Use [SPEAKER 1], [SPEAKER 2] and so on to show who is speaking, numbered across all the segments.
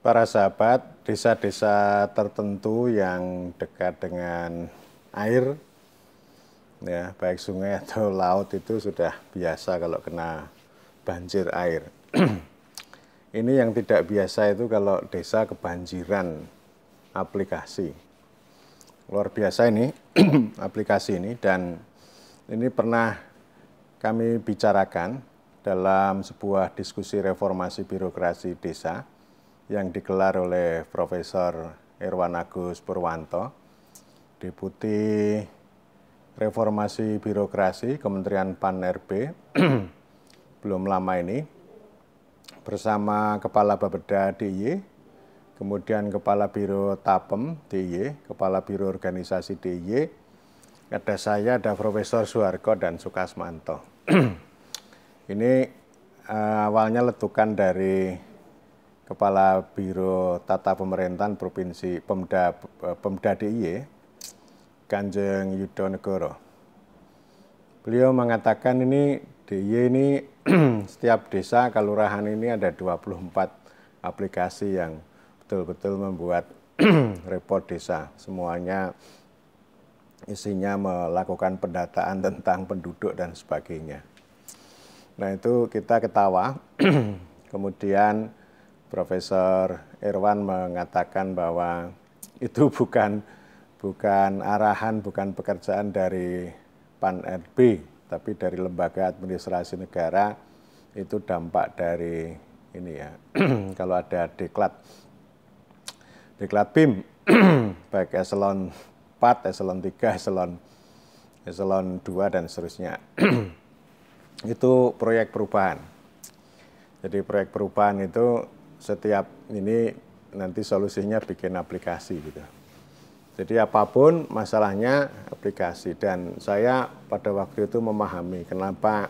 [SPEAKER 1] para sahabat, desa-desa tertentu yang dekat dengan air, ya baik sungai atau laut itu sudah biasa kalau kena banjir air. Ini yang tidak biasa itu kalau desa kebanjiran aplikasi. Luar biasa ini aplikasi ini, dan ini pernah kami bicarakan dalam sebuah diskusi reformasi birokrasi desa yang digelar oleh Profesor Irwan Agus Purwanto, Deputi Reformasi Birokrasi Kementerian Pan-RB belum lama ini, bersama Kepala Bapeda DIY, kemudian Kepala Biro Tapem DIY, Kepala Biro Organisasi DIY, ada saya, ada Profesor Suharko dan Sukasmanto. Ini awalnya letukan dari Kepala Biro Tata Pemerintahan Provinsi Pemda DIY, Kanjeng Yudo Negoro. Beliau mengatakan ini DIY ini setiap desa kelurahan ini ada 24 aplikasi yang betul-betul membuat report desa. Semuanya isinya melakukan pendataan tentang penduduk dan sebagainya. Nah itu kita ketawa. Kemudian Profesor Irwan mengatakan bahwa itu bukan arahan, bukan pekerjaan dari Pan-RB, tapi dari Lembaga Administrasi Negara. Itu dampak dari ini ya, kalau ada deklat BIM, baik eselon 4, eselon 3, eselon 2 dan seterusnya. Itu proyek perubahan. Jadi proyek perubahan itu setiap ini nanti solusinya bikin aplikasi gitu. Jadi apapun masalahnya aplikasi, dan saya pada waktu itu memahami kenapa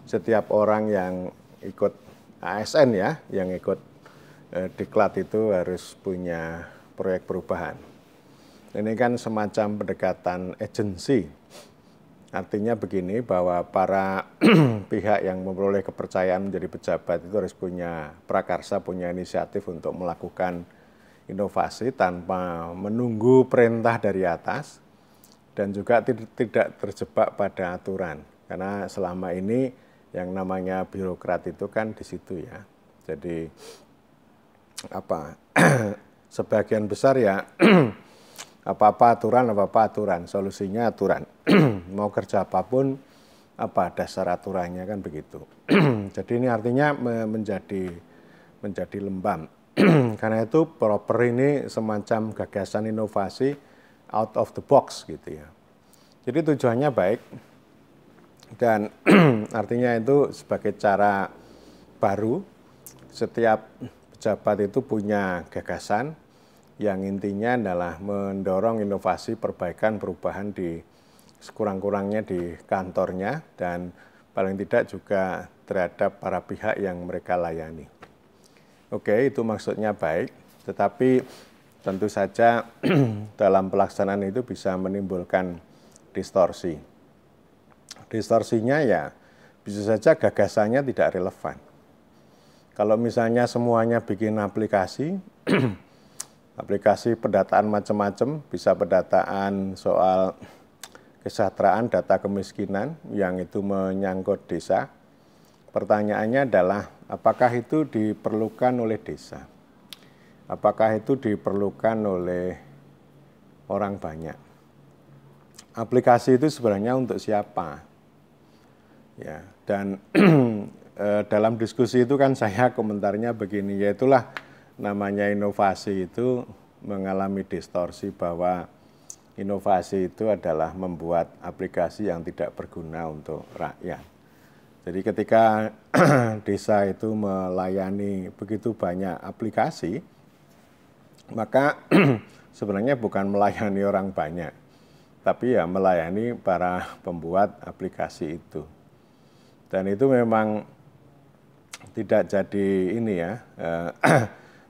[SPEAKER 1] setiap orang yang ikut ASN ya, yang ikut diklat itu harus punya proyek perubahan. Ini kan semacam pendekatan agensi. Artinya begini, bahwa para pihak yang memperoleh kepercayaan menjadi pejabat itu harus punya prakarsa, punya inisiatif untuk melakukan inovasi tanpa menunggu perintah dari atas, dan juga tidak terjebak pada aturan. Karena selama ini yang namanya birokrat itu kan di situ ya. Jadi sebagian besar ya apa-apa aturan, solusinya aturan. Mau kerja apapun, apa dasar aturannya kan begitu. Jadi ini artinya menjadi lembam. Karena itu proper ini semacam gagasan inovasi out of the box gitu ya. Jadi tujuannya baik, dan artinya itu sebagai cara baru, setiap pejabat itu punya gagasan yang intinya adalah mendorong inovasi, perbaikan, perubahan di sekurang-kurangnya di kantornya, dan paling tidak juga terhadap para pihak yang mereka layani. Oke, itu maksudnya baik, tetapi tentu saja dalam pelaksanaan itu bisa menimbulkan distorsi. Distorsinya ya bisa saja gagasannya tidak relevan. Kalau misalnya semuanya bikin aplikasi, aplikasi pendataan macam-macam, bisa pendataan soal kesejahteraan, data kemiskinan yang itu menyangkut desa. Pertanyaannya adalah, apakah itu diperlukan oleh desa? Apakah itu diperlukan oleh orang banyak? Aplikasi itu sebenarnya untuk siapa? Ya, dan dalam diskusi itu kan saya komentarnya begini, yaitulah namanya inovasi itu mengalami distorsi, bahwa inovasi itu adalah membuat aplikasi yang tidak berguna untuk rakyat. Jadi ketika desa itu melayani begitu banyak aplikasi, maka sebenarnya bukan melayani orang banyak, tapi ya melayani para pembuat aplikasi itu. Dan itu memang tidak jadi ini ya,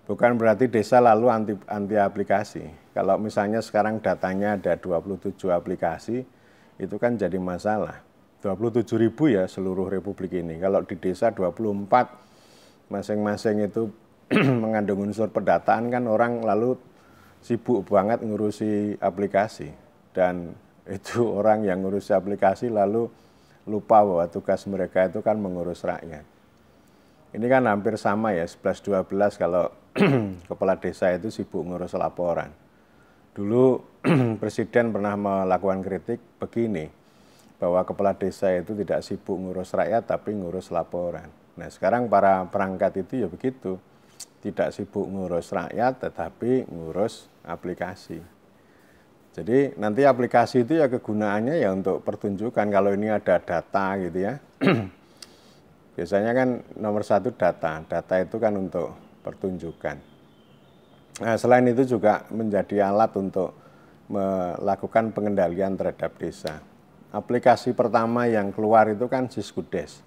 [SPEAKER 1] bukan berarti desa lalu anti aplikasi. Kalau misalnya sekarang datanya ada 27 aplikasi, itu kan jadi masalah. 27.000 ya seluruh republik ini. Kalau di desa 24, masing-masing itu mengandung unsur pendataan kan orang lalu sibuk banget ngurusi aplikasi. Dan itu orang yang ngurusi aplikasi lalu lupa bahwa tugas mereka itu kan mengurus rakyat. Ini kan hampir sama ya, 11-12 kalau kepala desa itu sibuk ngurus laporan. Dulu Presiden pernah melakukan kritik begini, bahwa kepala desa itu tidak sibuk ngurus rakyat tapi ngurus laporan. Nah sekarang para perangkat itu ya begitu, tidak sibuk ngurus rakyat tetapi ngurus aplikasi. Jadi nanti aplikasi itu ya kegunaannya ya untuk pertunjukan, kalau ini ada data gitu ya. Biasanya kan nomor satu data itu kan untuk pertunjukan. Nah, selain itu juga menjadi alat untuk melakukan pengendalian terhadap desa. Aplikasi pertama yang keluar itu kan Siskudes,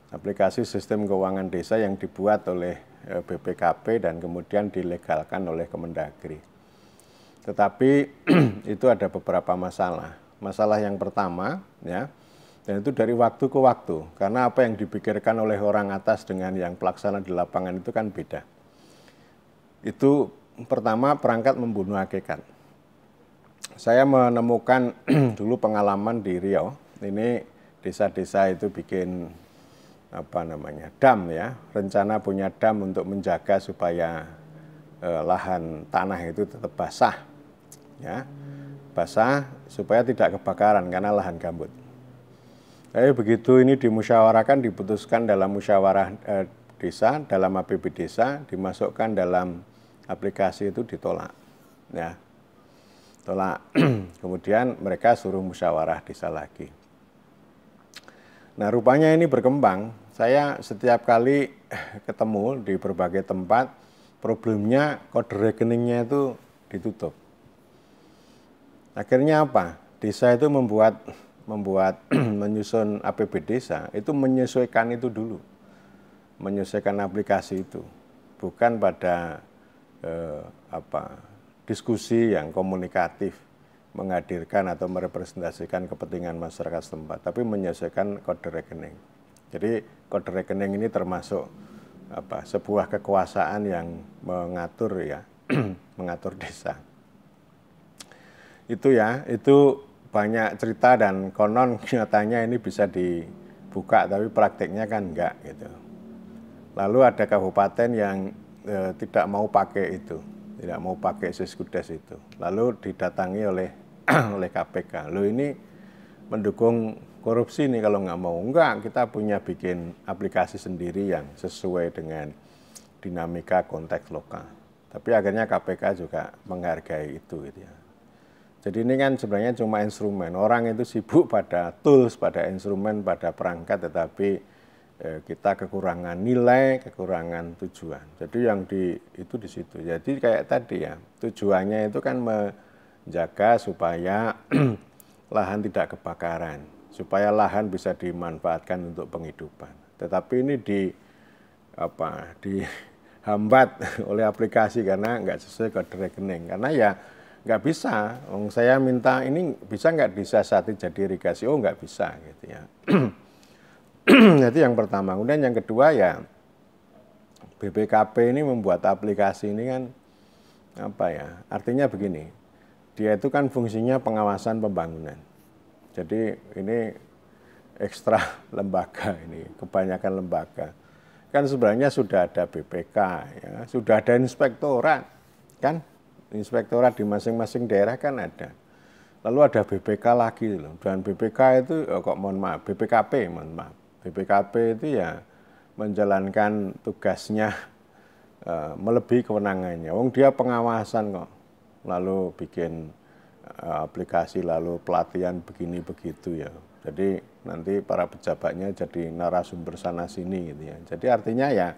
[SPEAKER 1] aplikasi sistem keuangan desa yang dibuat oleh BPKP dan kemudian dilegalkan oleh Kemendagri. Tetapi itu ada beberapa masalah. Masalah yang pertama ya, dan itu dari waktu ke waktu, karena apa yang dipikirkan oleh orang atas dengan yang pelaksana di lapangan itu kan beda. Itu pertama, perangkat membunuh hakikat. Saya menemukan dulu pengalaman di Riau, ini desa-desa itu bikin dam ya, rencana punya dam untuk menjaga supaya lahan tanah itu tetap basah, ya, basah supaya tidak kebakaran karena lahan gambut. Tapi begitu ini dimusyawarahkan, diputuskan dalam musyawarah desa, dalam APB desa, dimasukkan dalam aplikasi itu ditolak, ya, tolak. Kemudian mereka suruh musyawarah desa lagi. Nah rupanya ini berkembang. Saya setiap kali ketemu di berbagai tempat, problemnya kode rekeningnya itu ditutup. Akhirnya apa? Desa itu menyusun APB desa, itu menyesuaikan itu dulu, menyesuaikan aplikasi itu, bukan pada diskusi yang komunikatif, menghadirkan atau merepresentasikan kepentingan masyarakat setempat, tapi menyesuaikan kode rekening. Jadi kode rekening ini termasuk sebuah kekuasaan yang mengatur ya, mengatur desa. Itu ya, itu banyak cerita dan konon nyatanya ini bisa dibuka, tapi prakteknya kan enggak gitu. Lalu ada kabupaten yang tidak mau pakai itu, tidak mau pakai Siskudes itu. Lalu didatangi oleh KPK. Loh ini mendukung korupsi nih kalau nggak mau. Enggak, kita punya bikin aplikasi sendiri yang sesuai dengan dinamika konteks lokal. Tapi akhirnya KPK juga menghargai itu gitu ya. Jadi ini kan sebenarnya cuma instrumen. Orang itu sibuk pada tools, pada instrumen, pada perangkat, tetapi kita kekurangan nilai, kekurangan tujuan. Jadi yang itu di situ. Jadi kayak tadi ya, tujuannya itu kan menjaga supaya lahan tidak kebakaran, supaya lahan bisa dimanfaatkan untuk penghidupan. Tetapi ini dihambat oleh aplikasi karena nggak sesuai kode rekening. Karena ya nggak bisa, saya minta ini bisa nggak disiasati jadi irigasi, oh nggak bisa gitu ya. Jadi yang pertama. Kemudian yang kedua ya, BPKP ini membuat aplikasi ini kan artinya begini, dia itu kan fungsinya pengawasan pembangunan. Jadi ini ekstra lembaga, ini kebanyakan lembaga. Kan sebenarnya sudah ada BPK, ya, sudah ada inspektorat, kan? Inspektorat di masing-masing daerah kan ada. Lalu ada BPK lagi loh. Dan BPK itu BPKP itu ya menjalankan tugasnya melebihi kewenangannya. Wong dia pengawasan kok. Lalu bikin aplikasi, lalu pelatihan begini begitu ya. Jadi nanti para pejabatnya jadi narasumber sana sini gitu ya. Jadi artinya ya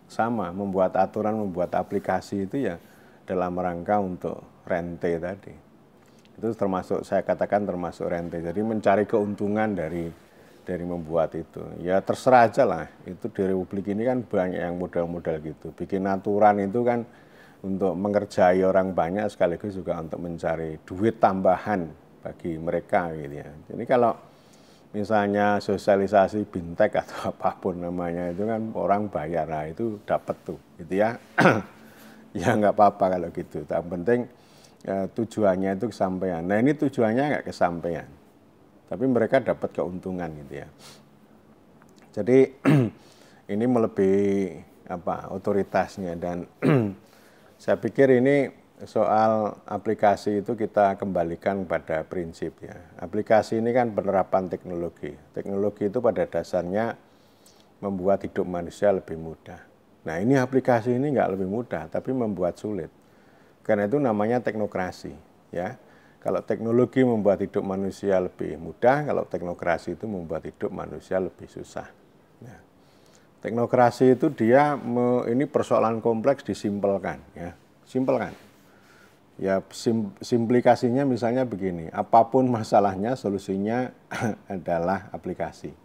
[SPEAKER 1] sama, membuat aturan, membuat aplikasi itu ya dalam rangka untuk rente tadi. Itu termasuk, saya katakan termasuk rente. Jadi mencari keuntungan dari membuat itu. Ya terserah aja lah. Itu di Republik ini kan banyak yang modal-modal gitu. Bikin aturan itu kan untuk mengerjai orang banyak, sekaligus juga untuk mencari duit tambahan bagi mereka gitu ya. Jadi kalau misalnya sosialisasi bintek atau apapun namanya itu kan orang bayar, nah itu dapat tuh gitu ya. Ya nggak apa-apa kalau gitu, yang penting tujuannya itu kesampaian. Nah ini tujuannya nggak kesampaian, tapi mereka dapat keuntungan gitu ya. Jadi ini melebihi otoritasnya, dan saya pikir ini soal aplikasi itu kita kembalikan pada prinsip ya. Aplikasi ini kan penerapan teknologi. Teknologi itu pada dasarnya membuat hidup manusia lebih mudah. Nah ini aplikasi ini nggak lebih mudah, tapi membuat sulit. Karena itu namanya teknokrasi ya. Kalau teknologi membuat hidup manusia lebih mudah, kalau teknokrasi itu membuat hidup manusia lebih susah. Nah, teknokrasi itu ini persoalan kompleks disimpelkan ya, simpelkan. Ya simplikasinya misalnya begini, apapun masalahnya solusinya adalah aplikasi.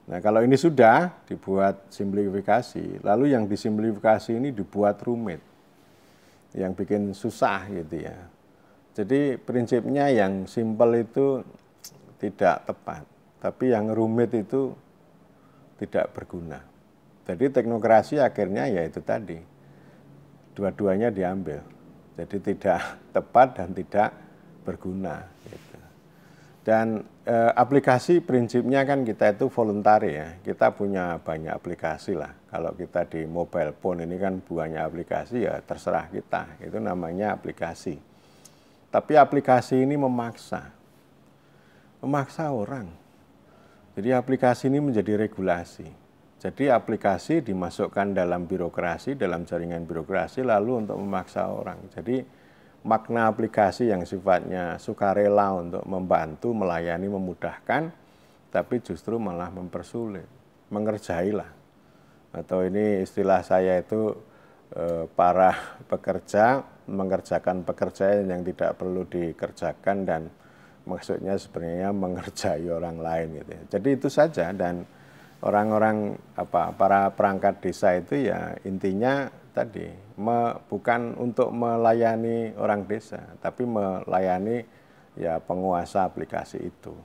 [SPEAKER 1] Nah kalau ini sudah dibuat simplifikasi, lalu yang disimplifikasi ini dibuat rumit, yang bikin susah gitu ya. Jadi prinsipnya yang simpel itu tidak tepat, tapi yang rumit itu tidak berguna. Jadi teknokrasi akhirnya ya itu tadi, dua-duanya diambil. Jadi tidak tepat dan tidak berguna. Gitu. Dan aplikasi prinsipnya kan kita itu voluntari ya. Kita punya banyak aplikasi lah. Kalau kita di mobile phone ini kan banyak aplikasi ya terserah kita. Itu namanya aplikasi. Tapi aplikasi ini memaksa orang. Jadi aplikasi ini menjadi regulasi. Jadi aplikasi dimasukkan dalam birokrasi, dalam jaringan birokrasi lalu untuk memaksa orang. Jadi makna aplikasi yang sifatnya sukarela untuk membantu, melayani, memudahkan, tapi justru malah mempersulit, mengerjailah. Atau ini istilah saya itu para pekerja mengerjakan pekerjaan yang tidak perlu dikerjakan, dan maksudnya sebenarnya mengerjai orang lain gitu ya. Jadi itu saja. Dan orang-orang para perangkat desa itu ya intinya tadi bukan untuk melayani orang desa, tapi melayani ya penguasa aplikasi itu.